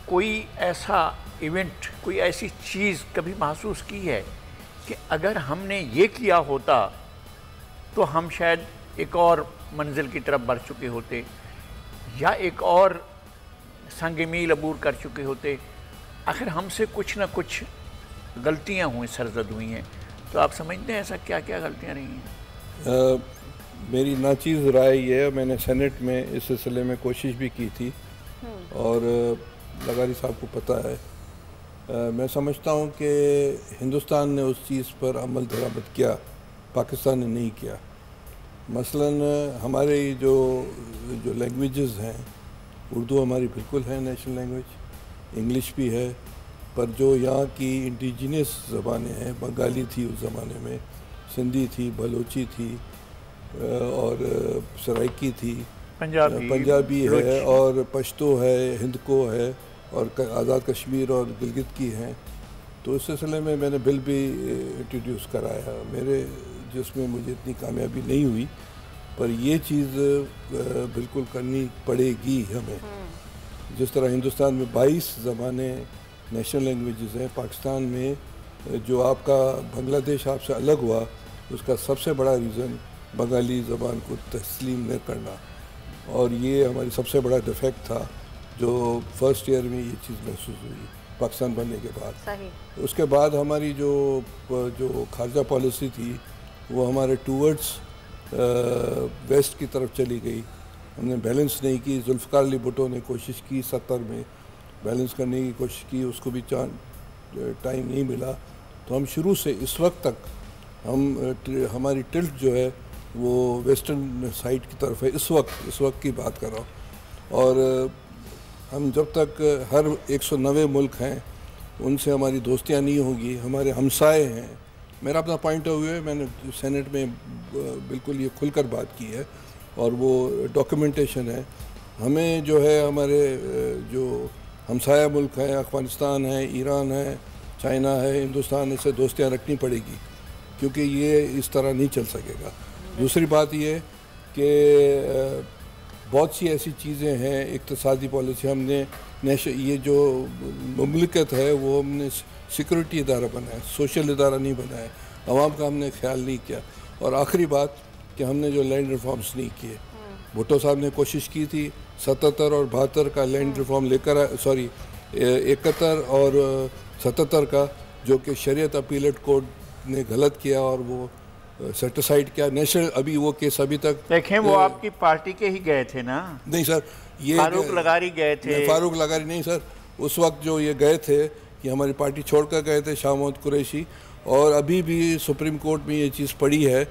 कोई ऐसा इवेंट, कोई ऐसी चीज़ कभी महसूस की है कि अगर हमने ये किया होता तो हम शायद एक और मंजिल की तरफ बढ़ चुके होते या एक और संग मील अबूर कर चुके होते? आखिर हमसे कुछ ना कुछ गलतियां हुई, सरजद हुई हैं, तो आप समझते हैं ऐसा क्या क्या गलतियां रही हैं? मेरी नाचीज़ राय ये है, मैंने सेनेट में इस सिलसिले में कोशिश भी की थी और लगारी साहब को पता है, मैं समझता हूँ कि हिंदुस्तान ने उस चीज़ पर अमल दरामद किया, पाकिस्तान ने नहीं किया। मसलन हमारे जो लैंग्वेजेस हैं, उर्दू हमारी बिल्कुल है नेशनल लैंग्वेज, इंग्लिश भी है, पर जो यहाँ की इंडिजिनस ज़बानें हैं, बंगाली थी उस ज़माने में, सिंधी थी, बलोची थी और सराइकी थी, पंजाबी है और पश्तो है, हिंदको है और आज़ाद कश्मीर और गिलगित की हैं। तो इस सिलसिले में मैंने बिल भी इंट्रोड्यूस कराया मेरे, जिसमें मुझे इतनी कामयाबी नहीं हुई, पर ये चीज़ बिल्कुल करनी पड़ेगी हमें। जिस तरह हिंदुस्तान में 22 ज़बानें नेशनल लैंग्वेजेस हैं, पाकिस्तान में जो आपका बांग्लादेश आपसे अलग हुआ उसका सबसे बड़ा रीज़न बंगाली ज़बान को तस्लीम न करना, और ये हमारी सबसे बड़ा डिफेक्ट था जो फर्स्ट ईयर में ये चीज़ महसूस हुई पाकिस्तान बनने के बाद। सही। उसके बाद हमारी जो खारजा पॉलिसी थी वो हमारे टूवर्ड्स वेस्ट की तरफ चली गई, हमने बैलेंस नहीं की। जुल्फ़िकार अली भुट्टो ने कोशिश की 70 में बैलेंस करने की कोशिश की, उसको भी टाइम नहीं मिला। तो हम शुरू से इस वक्त तक हमारी टिल्ट जो है वो वेस्टर्न साइड की तरफ है इस वक्त की बात कर रहा हूँ। और हम जब तक हर 190 मुल्क हैं उनसे हमारी दोस्तियाँ नहीं होंगी, हमारे हमसाए हैं। मेरा अपना पॉइंट ऑफ व्यू है, मैंने सेनेट में बिल्कुल ये खुलकर बात की है और वो डॉक्यूमेंटेशन है। हमें जो है हमारे जो हमसाया मुल्क हैं, अफ़गानिस्तान है, ईरान है, चाइना है, हिंदुस्तान, इससे दोस्तियाँ रखनी पड़ेगी क्योंकि ये इस तरह नहीं चल सकेगा। दूसरी बात ये कि बहुत सी ऐसी चीज़ें हैं, इक़्तिसादी पॉलिसी हमने ये जो मुमलिकत है वो हमने सिक्योरिटी इदारा बनाया, सोशल इदारा नहीं बनाया, आवाम का हमने ख्याल नहीं किया। और आखिरी बात कि हमने जो लैंड रिफॉर्म्स नहीं किए, भुट्टो साहब ने कोशिश की थी 77 और 72 का लैंड रिफॉर्म लेकर, 71 और 77 का, जो कि शरीयत अपीलेट कोर्ट ने गलत किया और वो सेटिसाइड किया नेशनल। अभी वो केस अभी तक देखें, वो आपकी पार्टी के ही गए थे ना? नहीं सर, ये फारूक लगारी गए थे। फारूक लगारी नहीं सर, उस वक्त जो ये गए थे कि हमारी पार्टी छोड़कर गए थे, शाह महमूद कुरैशी। और अभी भी सुप्रीम कोर्ट में ये चीज़ पड़ी है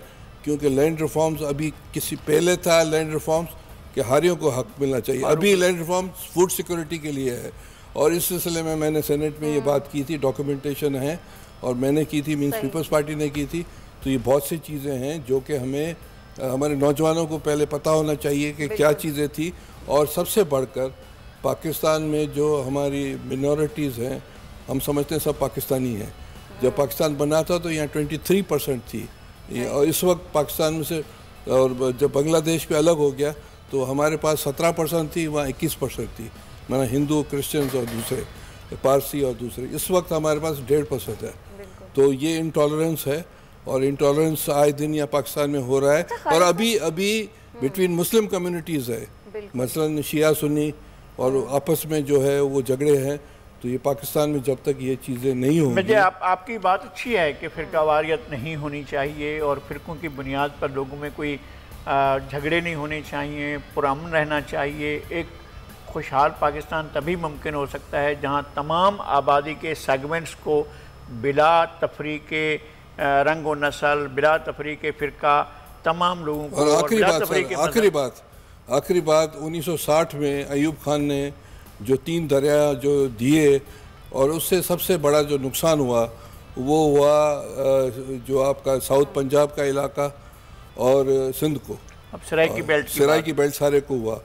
क्योंकि लैंड रिफॉर्म्स अभी किसी पहले था लैंड रिफॉर्म्स कि हारियों को हक मिलना चाहिए, अभी लैंड रिफॉर्म्स फूड सिक्योरिटी के लिए है। और इस सिलसिले में मैंने सेनेट में ये बात की थी, डॉक्यूमेंटेशन है और मैंने की थी, मीन्स पीपल्स पार्टी ने की थी। तो ये बहुत सी चीज़ें हैं जो कि हमें हमारे नौजवानों को पहले पता होना चाहिए कि क्या चीज़ें थी। और सबसे बढ़कर पाकिस्तान में जो हमारी मिनॉरिटीज़ हैं, हम समझते हैं सब पाकिस्तानी हैं। जब पाकिस्तान बना था तो यहाँ 23% थी, और इस वक्त पाकिस्तान में से, और जब बांग्लादेश पे अलग हो गया तो हमारे पास 17% थी, वहाँ 21% थी, माना हिंदू, क्रिश्चियंस और दूसरे, पारसी और दूसरे। इस वक्त हमारे पास 1.5% है। तो ये इंटॉलरेंस है और इंटॉलरेंस आए दिन या पाकिस्तान में हो रहा है। और अभी बिटवीन मुस्लिम कम्युनिटीज़ है, मसलन शिया सुन्नी, और आपस में जो है वो झगड़े हैं। तो ये पाकिस्तान में जब तक ये चीज़ें नहीं होंगी। मुझे आपकी बात अच्छी है कि फ़िरकावारियत नहीं होनी चाहिए और फ़िरकों की बुनियाद पर लोगों में कोई झगड़े नहीं होने चाहिए, पुरअमन रहना चाहिए, एक खुशहाल पाकिस्तान तभी मुमकिन हो सकता है जहाँ तमाम आबादी के सेगमेंट्स को बिला तफरीके रंग व नस्ल, बिला तफरीके फ़िरका, तमाम लोगों को। और आखिरी बात 1960 में अयूब खान ने जो 3 दरिया जो दिए, और उससे सबसे बड़ा जो नुकसान हुआ वो हुआ जो आपका साउथ पंजाब का इलाका और सिंध को, अब सराय की बेल्ट सारे को हुआ।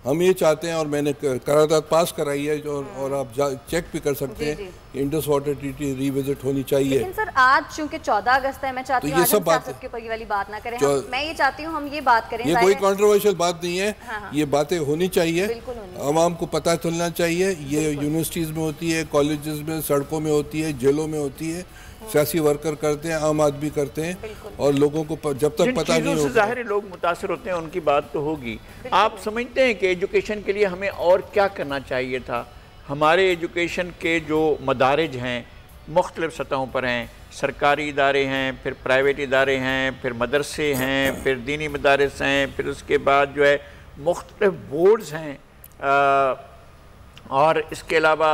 हम ये चाहते हैं, और मैंने करारदाद पास कराई है जो, और आप चेक भी कर सकते हैं कि इंडस वाटर ट्रीटी रिविजिट होनी चाहिए। लेकिन सर आज चूंकि 14 अगस्त है, मैं चाहती हूँ सियासत के ऊपर ये वाली बात ना करें, मैं ये चाहती हूँ हम ये बात करें। ये कोई कंट्रोवर्शियल बात नहीं है। ये बातें होनी चाहिए, आवाम को पता चलना चाहिए। ये यूनिवर्सिटीज़ में होती है, कॉलेजेस में, सड़कों में होती है, जेलों में होती है, सियासी वर्कर करते हैं, आम आदमी करते हैं, और लोगों को जब तक पता नहीं होगा, ज़ाहिर लोग मुतासर होते हैं, उनकी बात तो होगी। आप समझते हैं कि एजुकेशन के लिए हमें और क्या करना चाहिए था? हमारे एजुकेशन के जो मदारिज हैं मुख्तलिफ सतहों पर हैं, सरकारी इदारे हैं, फिर प्राइवेट इदारे हैं, फिर मदरसे हैं, फिर दीनी मदारिस हैं, फिर उसके बाद जो है मुख्तलिफ बोर्ड्स हैं, और इसके अलावा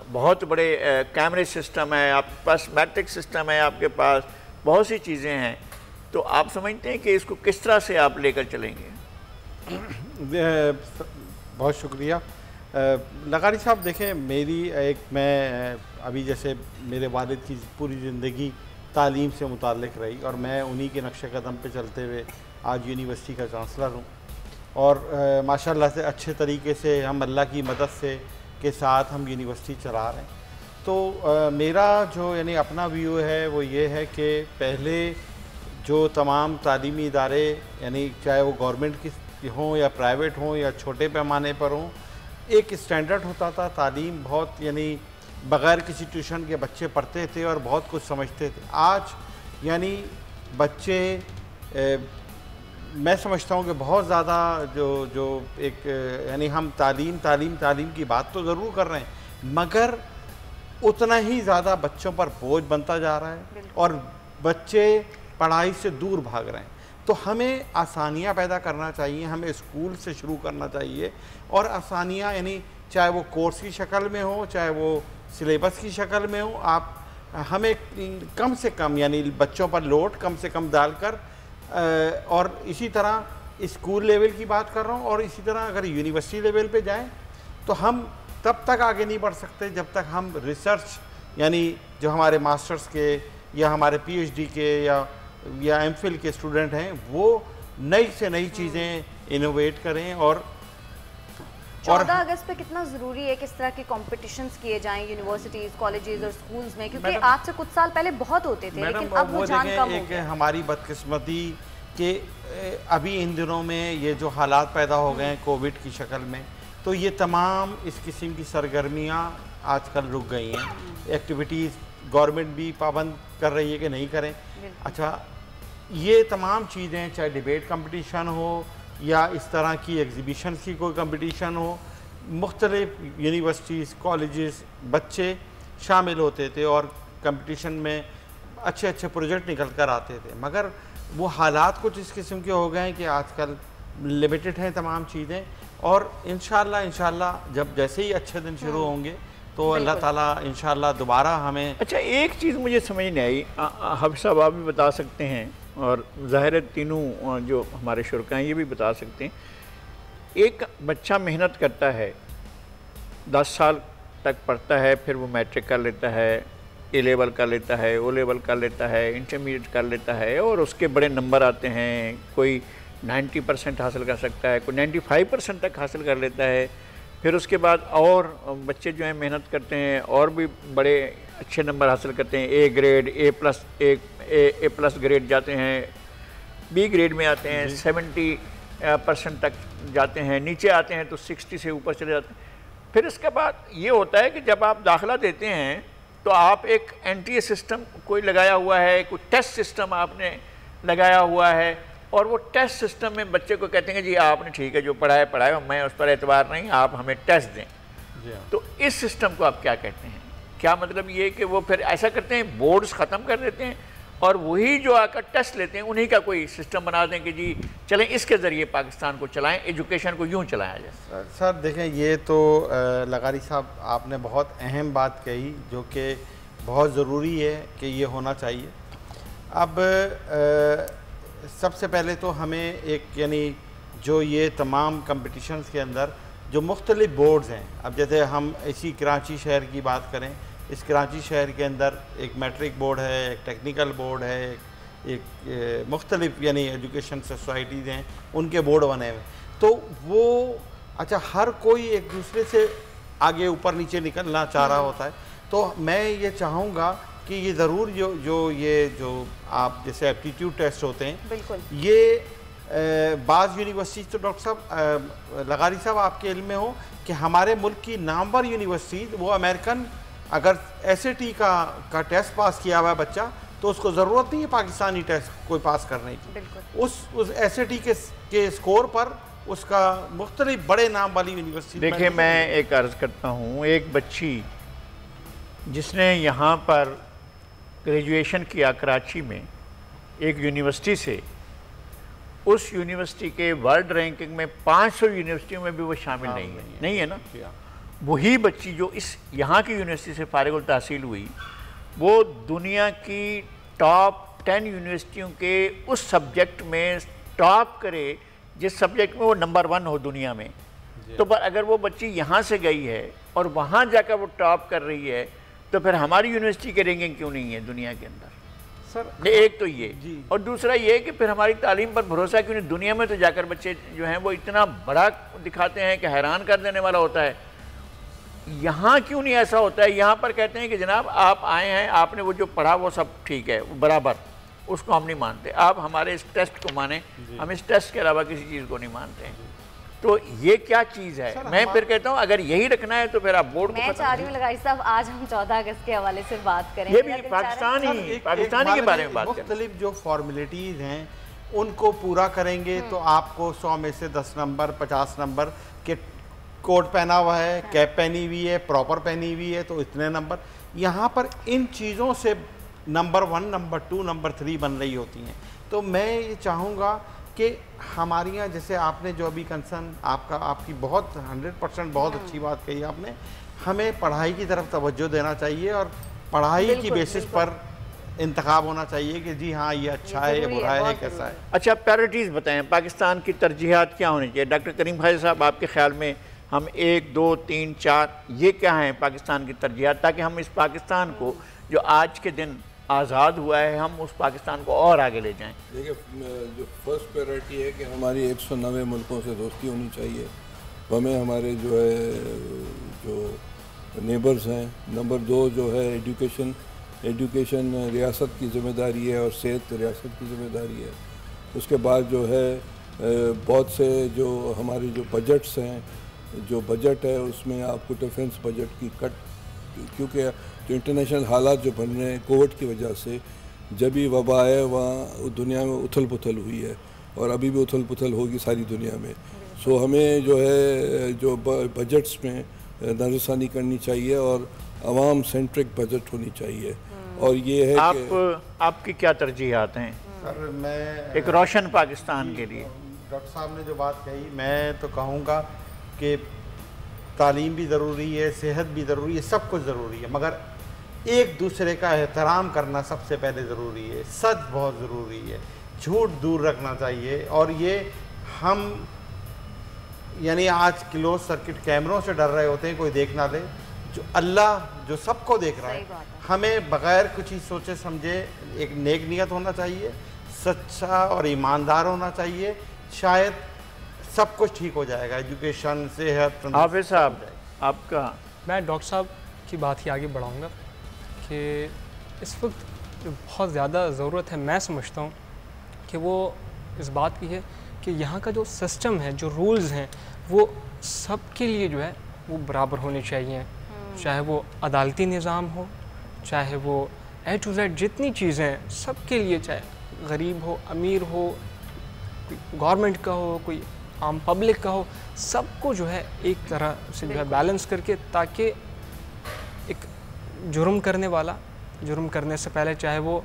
बहुत बड़े कैमरे सिस्टम है, आपके पास मैट्रिक सिस्टम है, आपके पास बहुत सी चीज़ें हैं। तो आप समझते हैं कि इसको किस तरह से आप लेकर चलेंगे? बहुत शुक्रिया लगारी साहब। देखें, मैं अभी जैसे मेरे वालिद की पूरी ज़िंदगी तालीम से मुताल्लिक़ रही, और मैं उन्हीं के नक्शे कदम पे चलते हुए आज यूनिवर्सिटी का चांसलर हूँ, और माशाल्लाह से अच्छे तरीके से हम अल्लाह की मदद से के साथ हम यूनिवर्सिटी चला रहे हैं। तो मेरा जो यानी अपना व्यू है वो ये है कि पहले जो तमाम तालीमी इदारे, यानी चाहे वो गवर्नमेंट की हों या प्राइवेट हों या छोटे पैमाने पर हों, एक स्टैंडर्ड होता था। तालीम बहुत यानी बग़ैर किसी ट्यूशन के बच्चे पढ़ते थे और बहुत कुछ समझते थे। आज यानी बच्चे मैं समझता हूँ कि बहुत ज़्यादा जो एक यानी हम तालीम की बात तो ज़रूर कर रहे हैं, मगर उतना ही ज़्यादा बच्चों पर बोझ बनता जा रहा है और बच्चे पढ़ाई से दूर भाग रहे हैं। तो हमें आसानियाँ पैदा करना चाहिए, हमें स्कूल से शुरू करना चाहिए, और आसानियाँ यानी चाहे वो कोर्स की शक्ल में हो, चाहे वो सिलेबस की शक्ल में हो, आप हमें कम से कम यानी बच्चों पर लोड कम से कम डालकर, और इसी तरह स्कूल लेवल की बात कर रहा हूँ, और इसी तरह अगर यूनिवर्सिटी लेवल पे जाएं तो हम तब तक आगे नहीं बढ़ सकते जब तक हम रिसर्च यानी जो हमारे मास्टर्स के या हमारे पीएचडी के या एमफिल के स्टूडेंट हैं वो नई से नई चीज़ें इनोवेट करें। और 14 अगस्त पे कितना ज़रूरी है किस तरह के कॉम्पिटिशन्स किए जाएं यूनिवर्सिटीज़, कॉलेजेस और स्कूल्स में, क्योंकि आज से कुछ साल पहले बहुत होते थे, लेकिन अब वो जान कम हो गया। हमारी बदकिस्मती कि अभी इन दिनों में ये जो हालात पैदा हो गए हैं कोविड की शक्ल में, तो ये तमाम इस किस्म की सरगर्मियाँ आजकल रुक गई हैं। एक्टिविटीज़ गवर्नमेंट भी पाबंद कर रही है कि नहीं करें। अच्छा, ये तमाम चीज़ें चाहे डिबेट कंपटीशन हो या इस तरह की एग्ज़िबिशन की कोई कंपटीशन हो, मुख्तलिफ यूनिवर्सिटीज़, कॉलेजेस, बच्चे शामिल होते थे और कंपटीशन में अच्छे अच्छे प्रोजेक्ट निकल कर आते थे, मगर वो हालात कुछ इस किस्म के हो गए हैं कि आजकल लिमिटेड हैं तमाम चीज़ें। और इंशाल्लाह जब जैसे ही अच्छे दिन शुरू होंगे तो अल्लाह ताला इंशाल्लाह दोबारा हमें। अच्छा, एक चीज़ मुझे समझ नहीं आई, हाफिज़ साहब आप भी बता सकते हैं, और ज़ाहिर तीनों जो हमारे शुरका हैं ये भी बता सकते हैं। एक बच्चा मेहनत करता है, 10 साल तक पढ़ता है, फिर वो मैट्रिक कर लेता है, ए लेवल कर लेता है, ओ लेवल कर लेता है, इंटरमीडिएट कर लेता है, और उसके बड़े नंबर आते हैं। कोई 90% हासिल कर सकता है, कोई 95% तक हासिल कर लेता है। फिर उसके बाद और बच्चे जो हैं मेहनत करते हैं और भी बड़े अच्छे नंबर हासिल करते हैं, A grade, A plus grade जाते हैं, बी ग्रेड में आते हैं, 70% तक जाते हैं, नीचे आते हैं तो 60 से ऊपर चले जाते हैं। फिर इसके बाद ये होता है कि जब आप दाखिला देते हैं तो आप एक एंट्री सिस्टम कोई लगाया हुआ है, कोई टेस्ट सिस्टम आपने लगाया हुआ है, और वो टेस्ट सिस्टम में बच्चे को कहते हैं जी आपने ठीक है जो पढ़ा है, मैं उस पर एतबार नहीं, आप हमें टेस्ट दें। तो इस सिस्टम को आप क्या कहते हैं? क्या मतलब ये कि वो फिर ऐसा करते हैं, बोर्ड्स ख़त्म कर देते हैं और वही जो आकर टेस्ट लेते हैं उन्हीं का कोई सिस्टम बना दें कि जी चलें इसके ज़रिए पाकिस्तान को चलाएं, एजुकेशन को यूँ चलाया जाए। सर देखें, ये तो लगारी साहब आपने बहुत अहम बात कही जो कि बहुत ज़रूरी है कि ये होना चाहिए। अब सबसे पहले तो हमें एक यानी जो ये तमाम कंपटिशन्स के अंदर जो मुख्तलिफ बोर्ड्स हैं, अब जैसे हम इसी कराची शहर की बात करें, इस कराची शहर के अंदर एक मैट्रिक बोर्ड है, एक टेक्निकल बोर्ड है, एक मुख्तलिफ यानी एजुकेशन सोसाइटीज़ हैं, उनके बोर्ड बने हुए। तो वो अच्छा हर कोई एक दूसरे से आगे ऊपर नीचे निकलना चाह रहा होता है। तो मैं ये चाहूँगा कि ये ज़रूर जो आप जैसे एप्टीट्यूड टेस्ट होते हैं, बिल्कुल ये बाज़ यूनिवर्सिटीज़, तो डॉक्टर साहब लगारी साहब आपके इल्म में हो कि हमारे मुल्क की नामवर यूनिवर्सिटीज़ वो अमेरिकन अगर SAT का टेस्ट पास किया हुआ है बच्चा तो उसको ज़रूरत नहीं है पाकिस्तानी टेस्ट कोई पास करने की। उस SAT के स्कोर पर उसका मुख्तलिफ बड़े नाम वाली यूनिवर्सिटी। देखिए मैं एक अर्ज़ करता हूँ, एक बच्ची जिसने यहाँ पर ग्रेजुएशन किया कराची में एक यूनिवर्सिटी से, उस यूनिवर्सिटी के वर्ल्ड रैंकिंग में 500 यूनिवर्सिटियों में भी वो शामिल नहीं है ना। वही बच्ची जो इस यहाँ की यूनिवर्सिटी से फारिगुल तहसील हुई, वो दुनिया की टॉप 10 यूनिवर्सिटियों के उस सब्जेक्ट में टॉप करे जिस सब्जेक्ट में वो नंबर 1 हो दुनिया में। तो पर अगर वो बच्ची यहाँ से गई है और वहाँ जाकर वो टॉप कर रही है, तो फिर हमारी यूनिवर्सिटी की रैंकिंग क्यों नहीं है दुनिया के अंदर? सर एक तो ये, और दूसरा ये कि फिर हमारी तालीम पर भरोसा क्यों नहीं? दुनिया में तो जाकर बच्चे जो हैं वो इतना बड़ा दिखाते हैं कि हैरान कर देने वाला होता है। यहाँ क्यों नहीं ऐसा होता है? यहाँ पर कहते हैं कि जनाब आप आए हैं, आपने वो जो पढ़ा वो सब ठीक है, बराबर, उसको हम नहीं मानते। आप हमारे इस टेस्ट को माने, हम इस टेस्ट के अलावा किसी चीज़ को नहीं मानते हैं। तो ये क्या चीज़ है? मैं फिर कहता हूँ अगर यही रखना है तो फिर आप बोर्ड को। मैं चाह रही हूँ लगारी साहब आज हम 14 अगस्त के हवाले से बात करें। ये भी पाकिस्तानी के बारे में बात करें। मुख्तलिफ जो फॉर्मेलिटीज़ हैं उनको पूरा करेंगे तो आपको 100 में से 10 नंबर 50 नंबर के कोट पहना हुआ है, कैप पहनी हुई है, प्रॉपर पहनी हुई है तो इतने नंबर। यहाँ पर इन चीज़ों से नंबर 1, नंबर 2, नंबर 3 बन रही होती हैं। तो मैं ये चाहूँगा कि हमारे यहाँ जैसे आपने जो अभी कंसर्न आपकी बहुत 100% बहुत अच्छी बात कही आपने, हमें पढ़ाई की तरफ तवज्जो देना चाहिए और पढ़ाई की बेसिस पर इंतखाब होना चाहिए कि जी हाँ ये अच्छा है, ये बुरा है, कैसा है। अच्छा प्रायोरिटीज़ बताएं, पाकिस्तान की तरजीहात क्या होनी चाहिए? डॉक्टर करीम ख्वाजा साहब आपके ख्याल में हम 1, 2, 3, 4 ये क्या हैं पाकिस्तान की तरजीहात, ताकि हम इस पाकिस्तान को जो आज के दिन आज़ाद हुआ है हम उस पाकिस्तान को और आगे ले जाएं? देखिए जो फर्स्ट प्रायोरिटी है कि हमारी 190 मुल्कों से दोस्ती होनी चाहिए, हमें हमारे जो है जो नेबर्स हैं। नंबर 2 जो है एजुकेशन रियासत की ज़िम्मेदारी है और सेहत रियासत की ज़िम्मेदारी है। उसके बाद जो है बहुत से जो हमारे जो बजट्स हैं, जो बजट है उसमें आपको डिफेंस बजट की कट, क्योंकि जो इंटरनेशनल हालात जो बन रहे हैं कोविड की वजह से, जब भी वबा है वहाँ दुनिया में उथल पुथल हुई है और अभी भी उथल पुथल होगी सारी दुनिया में। सो हमें जो है जो बजट्स में नज़रसानी करनी चाहिए और आवाम सेंट्रिक बजट होनी चाहिए। और ये है आपकी क्या तरजीहात हैं सर? मैं एक रोशन पाकिस्तान के लिए, डॉक्टर साहब ने जो बात कही, मैं तो कहूँगा कि तालीम भी ज़रूरी है, सेहत भी ज़रूरी है, सब कुछ ज़रूरी है, मगर एक दूसरे का एहतराम करना सबसे पहले ज़रूरी है। सच बहुत ज़रूरी है, झूठ दूर रखना चाहिए। और ये हम यानी आज क्लोज सर्किट कैमरों से डर रहे होते हैं कोई देख ना ले, जो अल्लाह जो सबको देख रहा है। हमें बग़ैर कुछ ही सोचे समझे एक नेक नियत होना चाहिए, सच्चा और ईमानदार होना चाहिए, शायद सब कुछ ठीक हो जाएगा। एजुकेशन, सेहत। हाफिज़ साहब आपका? मैं डॉक्टर साहब की बात ही आगे बढ़ाऊंगा कि इस वक्त जो बहुत ज़्यादा ज़रूरत है, मैं समझता हूँ कि वो इस बात की है कि यहाँ का जो सिस्टम है, जो रूल्स हैं, वो सब के लिए जो है वो बराबर होने चाहिए। चाहे वो अदालती निज़ाम हो, चाहे वो A to Z जितनी चीज़ें हैं सब के लिए, चाहे गरीब हो, अमीर हो, कोई गवर्नमेंट का हो, कोई आम पब्लिक का हो, सबको जो है एक तरह से जो है बैलेंस करके, ताकि एक जुर्म करने वाला जुर्म करने से पहले चाहे वो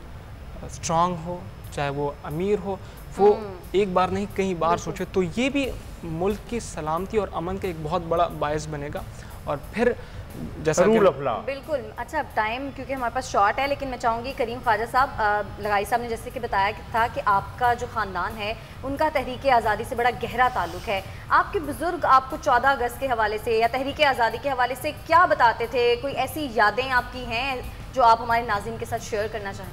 स्ट्रांग हो, चाहे वो अमीर हो, वो एक बार नहीं कई बार सोचे, तो ये भी मुल्क की सलामती और अमन का एक बहुत बड़ा बायस बनेगा। और फिर जैसा रूल ऑफ लॉ। बिल्कुल। अच्छा, टाइम क्योंकि हमारे पास शॉर्ट है, लेकिन मैं चाहूँगी करीम ख्वाजा साहब, लगाई साहब ने जैसे कि बताया था कि आपका जो ख़ानदान है उनका तहरीक आज़ादी से बड़ा गहरा ताल्लुक़ है। आपके बुज़ुर्ग आपको 14 अगस्त के हवाले से या तहरीक आज़ादी के हवाले से क्या बताते थे? कोई ऐसी यादें आपकी हैं जो आप हमारे नाज़रीन के साथ शेयर करना चाहें?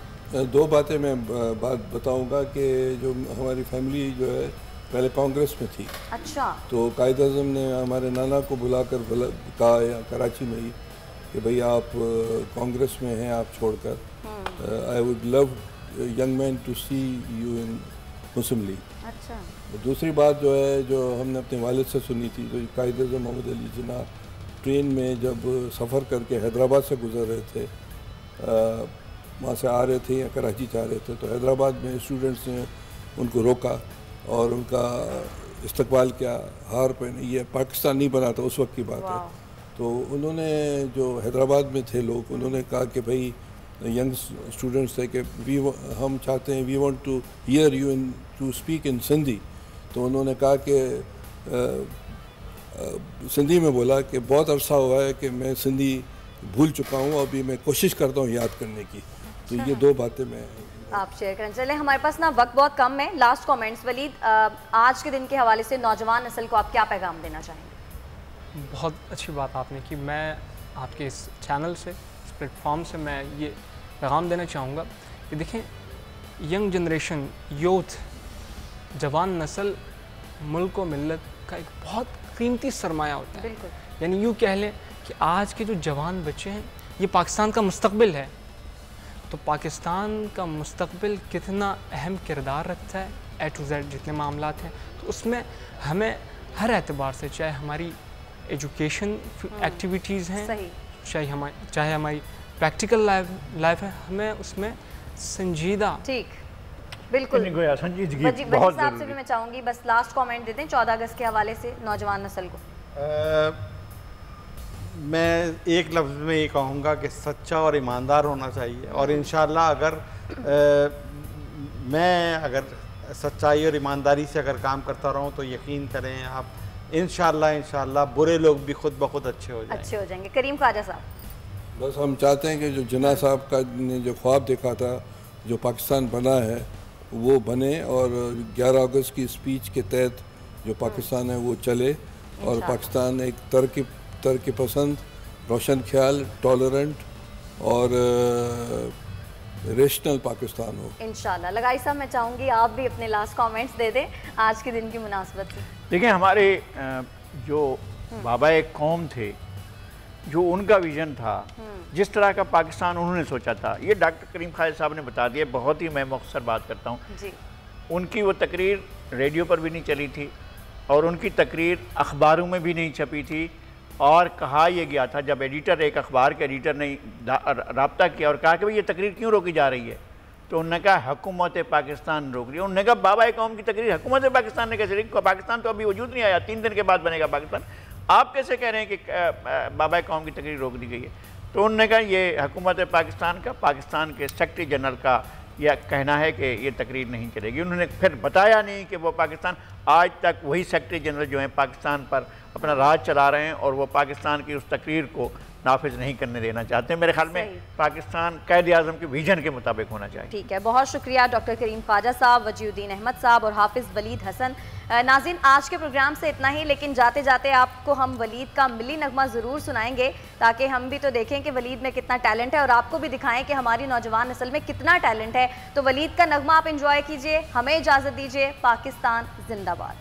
दो बातें मैं बात बताऊँगा कि जो हमारी फैमिली जो है पहले कांग्रेस में थी। अच्छा। तो कायद आज़म ने हमारे नाना को बुलाकर कहा या कराची में ही कि भाई आप कांग्रेस में हैं, आप छोड़कर I would love young man to see you in Muslim League. अच्छा। दूसरी बात जो है जो हमने अपने वालिद से सुनी थी, तो कायद आज़म मोहम्मद अली जिन्ना ट्रेन में जब सफ़र करके हैदराबाद से गुजर रहे थे, वहाँ से आ रहे थे या कराची जा रहे थे, तो हैदराबाद में स्टूडेंट्स ने उनको रोका और उनका इस्तकबाल किया, हार पहने। ये पाकिस्तान नहीं बना था, उस वक्त की बात है। तो उन्होंने जो हैदराबाद में थे लोग, उन्होंने कहा कि भाई यंग स्टूडेंट्स थे कि हम चाहते हैं, we want to hear you in to speak in Sindhi. तो उन्होंने कहा कि सिंधी में बोला कि बहुत अरसा हुआ है कि मैं सिंधी भूल चुका हूँ, अभी मैं कोशिश करता हूँ याद करने की। तो ये दो बातें मैं आप शेयर करें। चले, हमारे पास ना वक्त बहुत कम है। लास्ट कमेंट्स वलीद, आज के दिन के हवाले से नौजवान नस्ल को आप क्या पैगाम देना चाहेंगे? बहुत अच्छी बात आपने की। मैं आपके इस चैनल से, इस प्लेटफॉर्म से मैं ये पैगाम देना चाहूँगा कि देखें, यंग जनरेशन, यूथ, जवान नस्ल मुल्क व मिल्लत का एक बहुत कीमती सरमाया होता है। बिल्कुल। यानी यूँ कह लें कि आज के जो जवान बच्चे हैं ये पाकिस्तान का मुस्तकबिल है। तो पाकिस्तान का मुस्तकबिल कितना अहम किरदार रखता है, ए टू जेड जितने मामलात हैं, तो उसमें हमें हर एतबार से, चाहे हमारी एजुकेशन एक्टिविटीज़ हैं, चाहे हमारी प्रैक्टिकल लाइफ है, हमें उसमें संजीदा, ठीक, बिल्कुल संजीदगी बहुत ज़रूरी। से भी मैं चाहूँगी बस लास्ट कमेंट देते हैं 14 अगस्त के हवाले से नौजवान नस्ल को। मैं एक लफ्ज़ में ये कहूँगा कि सच्चा और ईमानदार होना चाहिए, और इंशाल्लाह अगर सच्चाई और ईमानदारी से अगर काम करता रहूँ तो यकीन करें आप, इंशाल्लाह बुरे लोग भी खुद ब खुद अच्छे हो जाएंगे। करीम ख्वाजा साहब, बस हम चाहते हैं कि जो जिन्ना साहब का ने जो ख्वाब देखा था, जो पाकिस्तान बना है वो बने, और 11 अगस्त की स्पीच के तहत जो पाकिस्तान है वो चले, और पाकिस्तान एक तरक्की पसंद, रोशन ख्याल, टॉलरेंट और रेशनल पाकिस्तान हो इंशाल्लाह। लगाई साहब, मैं चाहूँगी आप भी अपने लास्ट कमेंट्स दे दें आज के दिन की मुनासबत से। देखिए, हमारे जो बाबा कौम थे, जो उनका विज़न था, जिस तरह का पाकिस्तान उन्होंने सोचा था, ये डॉक्टर करीम ख्वाजा साहब ने बता दिया। बहुत ही मैं मुख्तसर बात करता हूँ जी। उनकी वो तकरीर रेडियो पर भी नहीं चली थी, और उनकी तकरीर अखबारों में भी नहीं छपी थी, और कहा यह गया था, जब एडिटर, एक अखबार के एडिटर ने रब्ता किया और कहा कि भाई ये तकरीर क्यों रोकी जा रही है, तो उन्होंने कहा हुकूमत पाकिस्तान रोक रही है। उन्होंने कहा बाबा कौम की तकरीर हुकूमत पाकिस्तान ने कैसे रोकी? पाकिस्तान तो अभी वजूद नहीं आया, 3 दिन के बाद बनेगा पाकिस्तान। आप कैसे कह रहे हैं कि बाबा कौम की तकरीर रोक दी गई है? तो उन्होंने कहा ये हुकूमत पाकिस्तान का, पाकिस्तान के सेक्रेटरी जनरल का यह कहना है कि ये तकरीर नहीं चलेगी। उन्होंने फिर बताया नहीं कि वो पाकिस्तान, आज तक वही सेक्रेटरी जनरल जो हैं पाकिस्तान पर अपना राज चला रहे हैं, और वो पाकिस्तान की उस तकरीर को नाफिज नहीं करने देना चाहते। मेरे ख्याल में पाकिस्तान कायद आज़म के विजन के मुताबिक होना चाहिए। ठीक है, बहुत शुक्रिया डॉक्टर करीम ख्वाजा साहब, वजीउद्दीन अहमद साहब और हाफिज़ वलीद हसन। नाज़रीन, आज के प्रोग्राम से इतना ही, लेकिन जाते जाते आपको हम वलीद का मिली नगमा ज़रूर सुनाएंगे, ताकि हम भी तो देखें कि वलीद में कितना टैलेंट है, और आपको भी दिखाएं कि हमारी नौजवान नस्ल में कितना टैलेंट है। तो वलीद का नगमा आप इंजॉय कीजिए, हमें इजाज़त दीजिए। पाकिस्तान जिंदाबाद।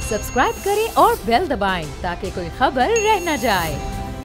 सब्सक्राइब करें और बेल दबाएं ताकि कोई खबर रह न जाए।